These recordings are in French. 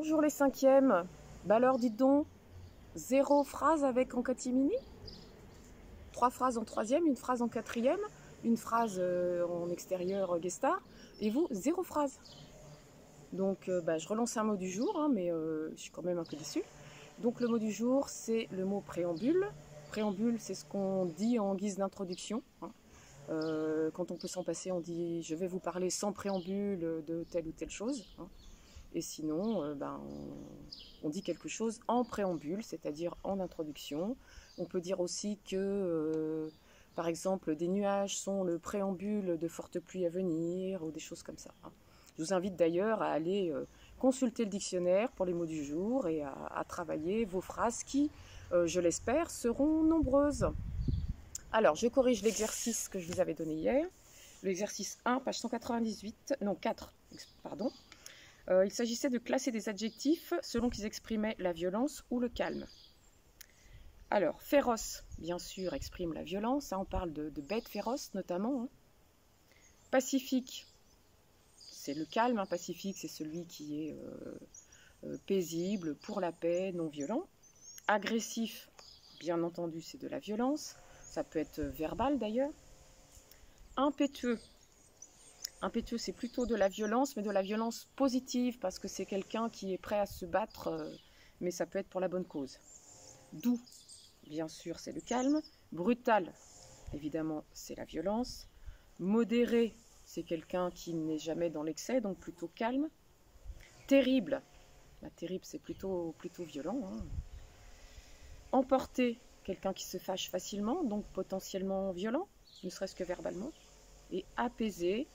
Bonjour les cinquièmes. Bah alors dites donc, 0 phrase avec en catimini, 3 phrases en troisième, une phrase en quatrième, une phrase en extérieur guest star, et vous, 0 phrase. Donc je relance un mot du jour, hein, mais je suis quand même un peu déçue. Donc le mot du jour, c'est le mot préambule. Préambule, c'est ce qu'on dit en guise d'introduction, hein. Quand on peut s'en passer, on dit « je vais vous parler sans préambule de telle ou telle chose, hein ». Et sinon, on dit quelque chose en préambule, c'est-à-dire en introduction. On peut dire aussi que, par exemple, des nuages sont le préambule de fortes pluies à venir, ou des choses comme ça, hein. Je vous invite d'ailleurs à aller consulter le dictionnaire pour les mots du jour et à travailler vos phrases qui, je l'espère, seront nombreuses. Alors, je corrige l'exercice que je vous avais donné hier. L'exercice 1, page 198, non 4, pardon. Il s'agissait de classer des adjectifs selon qu'ils exprimaient la violence ou le calme. Alors, féroce, bien sûr, exprime la violence, hein, on parle de bêtes féroces notamment, hein. Pacifique, c'est le calme, hein, pacifique, c'est celui qui est paisible, pour la paix, non violent. Agressif, bien entendu, c'est de la violence, ça peut être verbal d'ailleurs. Impétueux, impétueux, c'est plutôt de la violence, mais de la violence positive, parce que c'est quelqu'un qui est prêt à se battre, mais ça peut être pour la bonne cause. Doux, bien sûr, c'est le calme. Brutal, évidemment, c'est la violence. Modéré, c'est quelqu'un qui n'est jamais dans l'excès, donc plutôt calme. Terrible, terrible, c'est plutôt violent, hein. Emporté, quelqu'un qui se fâche facilement, donc potentiellement violent, ne serait-ce que verbalement. Et apaisé,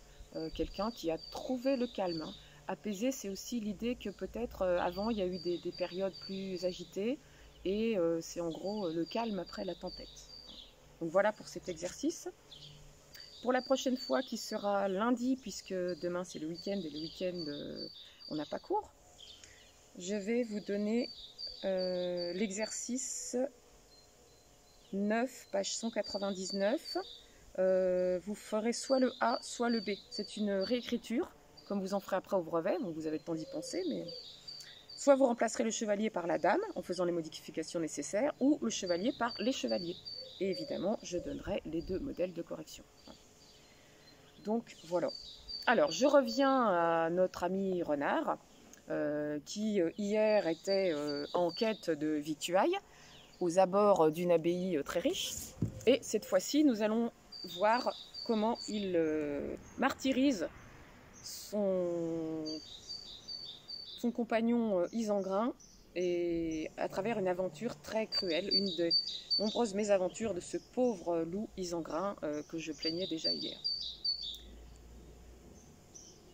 quelqu'un qui a trouvé le calme, hein. Apaisé, c'est aussi l'idée que peut-être avant il y a eu des périodes plus agitées et c'est en gros le calme après la tempête. Donc voilà pour cet exercice. Pour la prochaine fois qui sera lundi, puisque demain c'est le week-end et le week-end on n'a pas cours, je vais vous donner l'exercice 9, page 199. Vous ferez soit le A, soit le B. C'est une réécriture, comme vous en ferez après au brevet, donc vous avez le temps d'y penser, mais soit vous remplacerez le chevalier par la dame, en faisant les modifications nécessaires, ou le chevalier par les chevaliers. Et évidemment, je donnerai les 2 modèles de correction. Donc, voilà. Alors, je reviens à notre ami Renard, qui hier était en quête de victuailles, aux abords d'une abbaye très riche. Et cette fois-ci, nous allons voir comment il martyrise son compagnon Isengrin, et à travers une aventure très cruelle, une des nombreuses mésaventures de ce pauvre loup Isengrin que je plaignais déjà hier.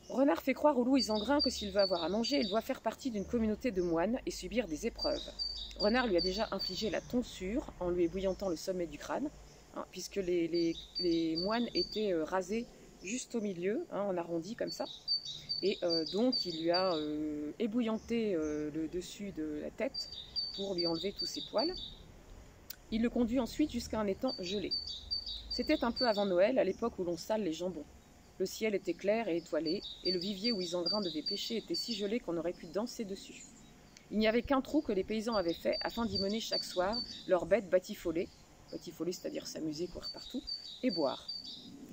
Renard fait croire au loup Isengrin que s'il veut avoir à manger, il doit faire partie d'une communauté de moines et subir des épreuves. Renard lui a déjà infligé la tonsure en lui ébouillantant le sommet du crâne, hein, puisque les moines étaient rasés juste au milieu, hein, en arrondi comme ça. Et donc il lui a ébouillanté le dessus de la tête pour lui enlever tous ses poils. Il le conduit ensuite jusqu'à un étang gelé. C'était un peu avant Noël, à l'époque où l'on sale les jambons. Le ciel était clair et étoilé, et le vivier où Isengrin devait pêcher était si gelé qu'on aurait pu danser dessus. Il n'y avait qu'un trou que les paysans avaient fait afin d'y mener chaque soir leurs bêtes batifolées, c'est-à-dire s'amuser, courir partout, et boire.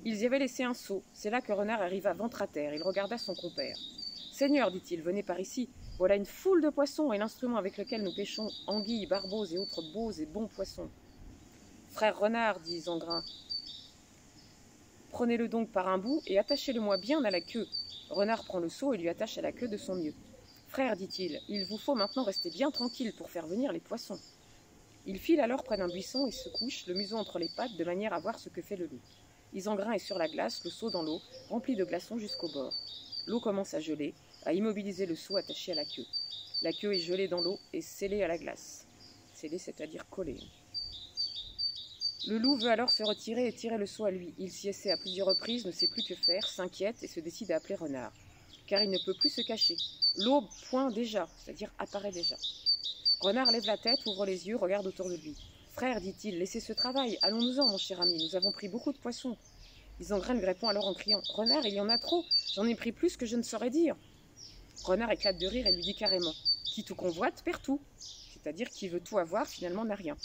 Ils y avaient laissé un seau. C'est là que Renard arriva ventre à terre. Il regarda son compère. « Seigneur, dit-il, venez par ici. Voilà une foule de poissons et l'instrument avec lequel nous pêchons anguilles, barbeaux et autres beaux et bons poissons. »« Frère Renard, dit Isengrin, prenez-le donc par un bout et attachez-le-moi bien à la queue. » Renard prend le seau et lui attache à la queue de son mieux. « Frère, dit-il, il vous faut maintenant rester bien tranquille pour faire venir les poissons. » Il file alors près d'un buisson et se couche, le museau entre les pattes, de manière à voir ce que fait le loup. Isengrin est sur la glace, le seau dans l'eau, rempli de glaçons jusqu'au bord. L'eau commence à geler, à immobiliser le seau attaché à la queue. La queue est gelée dans l'eau et scellée à la glace. Scellée, c'est-à-dire collée. Le loup veut alors se retirer et tirer le seau à lui. Il s'y essaie à plusieurs reprises, ne sait plus que faire, s'inquiète et se décide à appeler Renard. Car il ne peut plus se cacher. L'eau pointe déjà, c'est-à-dire apparaît déjà. Renard lève la tête, ouvre les yeux, regarde autour de lui. « Frère, dit-il, laissez ce travail, allons-nous-en, mon cher ami, nous avons pris beaucoup de poissons. » Isengrin lui répond alors en criant « Renard, il y en a trop, j'en ai pris plus que je ne saurais dire. » Renard éclate de rire et lui dit carrément: qui tout convoite perd tout. C'est-à-dire qui veut tout avoir finalement n'a rien.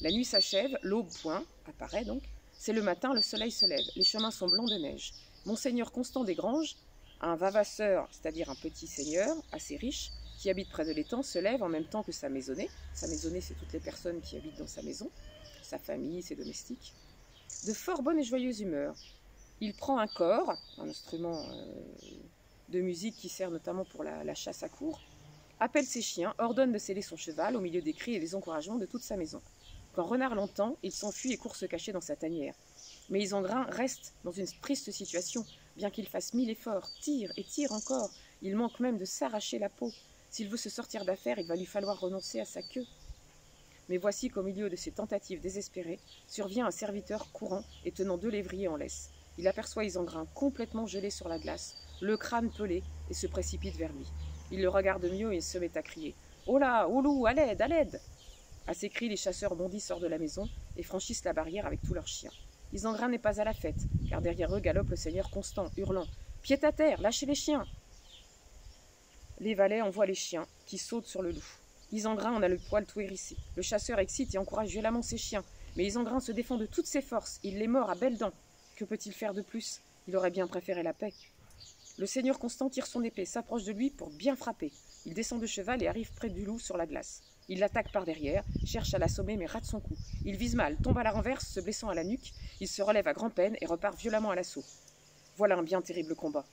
La nuit s'achève, l'aube point, apparaît donc. C'est le matin, le soleil se lève, les chemins sont blancs de neige. Monseigneur Constant des Granges, un vavasseur, c'est-à-dire un petit seigneur assez riche, qui habite près de l'étang, se lève en même temps que sa maisonnée. Sa maisonnée, c'est toutes les personnes qui habitent dans sa maison, sa famille, ses domestiques. De fort bonne et joyeuse humeur. Il prend un cor, un instrument de musique qui sert notamment pour la chasse à courre, appelle ses chiens, ordonne de sceller son cheval au milieu des cris et des encouragements de toute sa maison. Quand Renard l'entend, il s'enfuit et court se cacher dans sa tanière. Mais Isengrin reste dans une triste situation, bien qu'il fasse 1000 efforts, tire et tire encore. Il manque même de s'arracher la peau. S'il veut se sortir d'affaire, il va lui falloir renoncer à sa queue. Mais voici qu'au milieu de ces tentatives désespérées, survient un serviteur courant et tenant 2 lévriers en laisse. Il aperçoit Isengrin complètement gelé sur la glace, le crâne pelé, et se précipite vers lui. Il le regarde mieux et se met à crier: « Oh là, oh loup, à l'aide, à l'aide !» À ces cris, les chasseurs bondissent hors de la maison et franchissent la barrière avec tous leurs chiens. Isengrin n'est pas à la fête, car derrière eux galope le seigneur Constant, hurlant: « Pied à terre, lâchez les chiens !» Les valets envoient les chiens, qui sautent sur le loup. Isengrin en a le poil tout hérissé. Le chasseur excite et encourage violemment ses chiens, mais Isengrin se défend de toutes ses forces, il les mord à belles dents. Que peut-il faire de plus? Il aurait bien préféré la paix. Le seigneur Constant tire son épée, s'approche de lui pour bien frapper. Il descend de cheval et arrive près du loup sur la glace. Il l'attaque par derrière, cherche à l'assommer mais rate son coup. Il vise mal, tombe à la renverse, se blessant à la nuque. Il se relève à grand-peine et repart violemment à l'assaut. Voilà un bien terrible combat.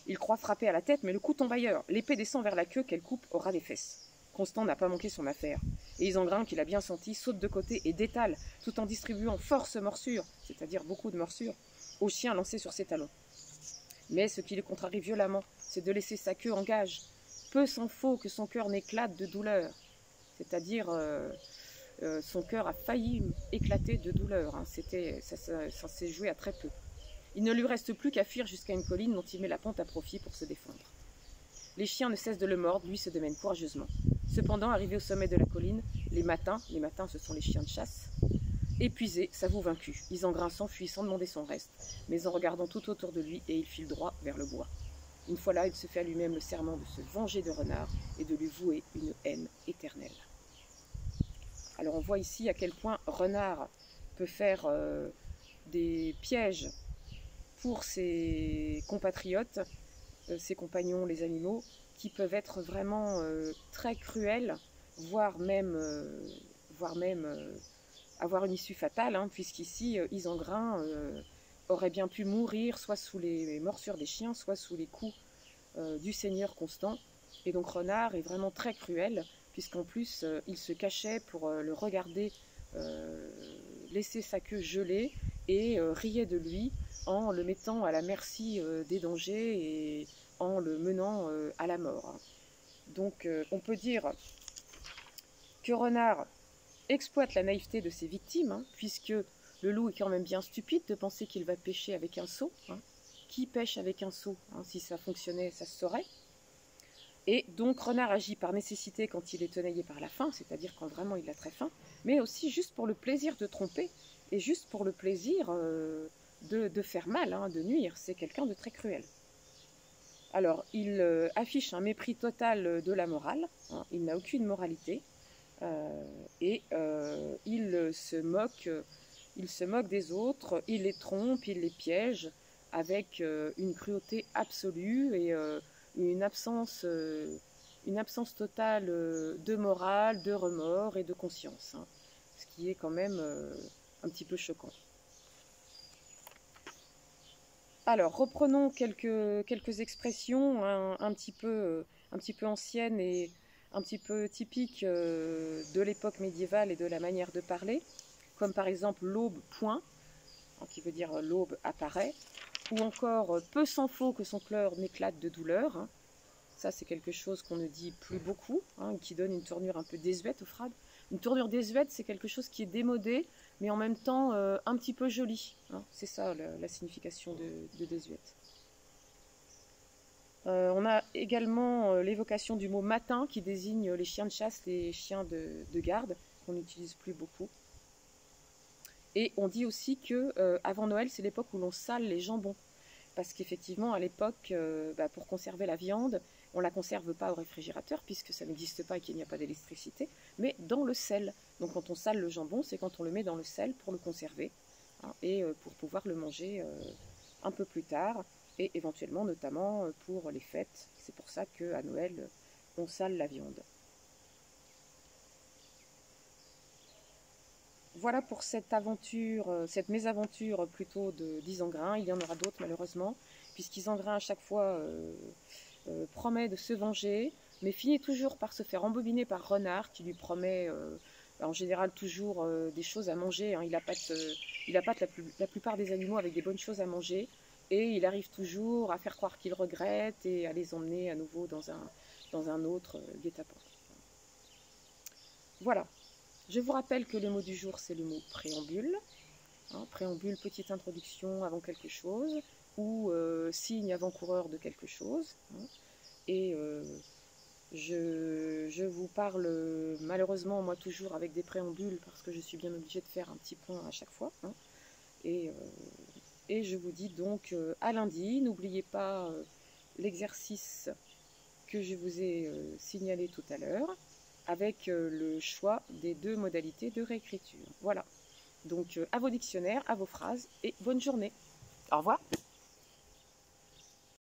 Il croit frapper à la tête, mais le coup tombe ailleurs. L'épée descend vers la queue qu'elle coupe au ras des fesses. Constant n'a pas manqué son affaire. Et Isengrin, qui l'a bien senti, saute de côté et détale, tout en distribuant force morsures, c'est-à-dire beaucoup de morsures, aux chiens lancés sur ses talons. Mais ce qui le contrarie violemment, c'est de laisser sa queue en gage. Peu s'en faut que son cœur n'éclate de douleur. C'est-à-dire, son cœur a failli éclater de douleur. Hein. Ça s'est joué à très peu. Il ne lui reste plus qu'à fuir jusqu'à une colline dont il met la pente à profit pour se défendre. Les chiens ne cessent de le mordre, lui se démène courageusement. Cependant, arrivé au sommet de la colline, les matins ce sont les chiens de chasse, épuisés, s'avouent vaincus. Isengrin s'enfuit sans demander son reste, mais en regardant tout autour de lui, et il file droit vers le bois. Une fois là, il se fait à lui-même le serment de se venger de Renard et de lui vouer une haine éternelle. Alors on voit ici à quel point Renard peut faire des pièges pour ses compatriotes, ses compagnons, les animaux, qui peuvent être vraiment très cruels, voire même avoir une issue fatale, hein, puisqu'ici, Isengrin aurait bien pu mourir, soit sous les morsures des chiens, soit sous les coups du seigneur Constant. Et donc Renard est vraiment très cruel, puisqu'en plus, il se cachait pour le regarder laisser sa queue gelée et riait de lui en le mettant à la merci des dangers et en le menant à la mort. Donc on peut dire que Renard exploite la naïveté de ses victimes, hein, puisque le loup est quand même bien stupide de penser qu'il va pêcher avec un seau. Hein. Qui pêche avec un seau, hein? Si ça fonctionnait, ça se saurait. Et donc Renard agit par nécessité quand il est tenaillé par la faim, c'est-à-dire quand vraiment il a très faim, mais aussi juste pour le plaisir de tromper et juste pour le plaisir de faire mal, hein, de nuire. C'est quelqu'un de très cruel. Alors, il affiche un mépris total de la morale, hein, il n'a aucune moralité, et il se moque des autres, il les trompe, il les piège, avec une cruauté absolue et une absence totale de morale, de remords et de conscience, hein, ce qui est quand même un petit peu choquant. Alors, reprenons quelques expressions un petit peu anciennes et un petit peu typiques de l'époque médiévale et de la manière de parler, comme par exemple l'aube point, qui veut dire l'aube apparaît, ou encore peu s'en faut que son cœur n'éclate de douleur. Hein. Ça, c'est quelque chose qu'on ne dit plus beaucoup, hein, qui donne une tournure un peu désuète aux phrases. Une tournure désuète, c'est quelque chose qui est démodé, mais en même temps un petit peu joli. Hein. C'est ça la signification de désuète. On a également l'évocation du mot matin qui désigne les chiens de chasse, les chiens de garde, qu'on n'utilise plus beaucoup. Et on dit aussi que avant Noël, c'est l'époque où l'on sale les jambons. parce qu'effectivement, à l'époque, pour conserver la viande, on ne la conserve pas au réfrigérateur, puisque ça n'existe pas et qu'il n'y a pas d'électricité, mais dans le sel. Donc quand on sale le jambon, c'est quand on le met dans le sel pour le conserver, hein, et pour pouvoir le manger un peu plus tard, et éventuellement notamment pour les fêtes. C'est pour ça qu'à Noël, on sale la viande. Voilà pour cette aventure, cette mésaventure plutôt d'Isengrin. Il y en aura d'autres malheureusement, puisqu'Isengrin à chaque fois promet de se venger, mais finit toujours par se faire embobiner par Renard, qui lui promet en général toujours des choses à manger, hein. Il appâte la plupart des animaux avec des bonnes choses à manger, et il arrive toujours à faire croire qu'il regrette et à les emmener à nouveau dans un autre guet-apens. Voilà. Je vous rappelle que le mot du jour, c'est le mot préambule. Hein, préambule, petite introduction avant quelque chose, ou signe avant-coureur de quelque chose. Hein. Et je vous parle malheureusement, moi, toujours avec des préambules, parce que je suis bien obligée de faire un petit point à chaque fois. Hein. Et je vous dis donc à lundi. N'oubliez pas l'exercice que je vous ai signalé tout à l'heure, avec le choix des 2 modalités de réécriture. Voilà. Donc à vos dictionnaires, à vos phrases, et bonne journée. Au revoir.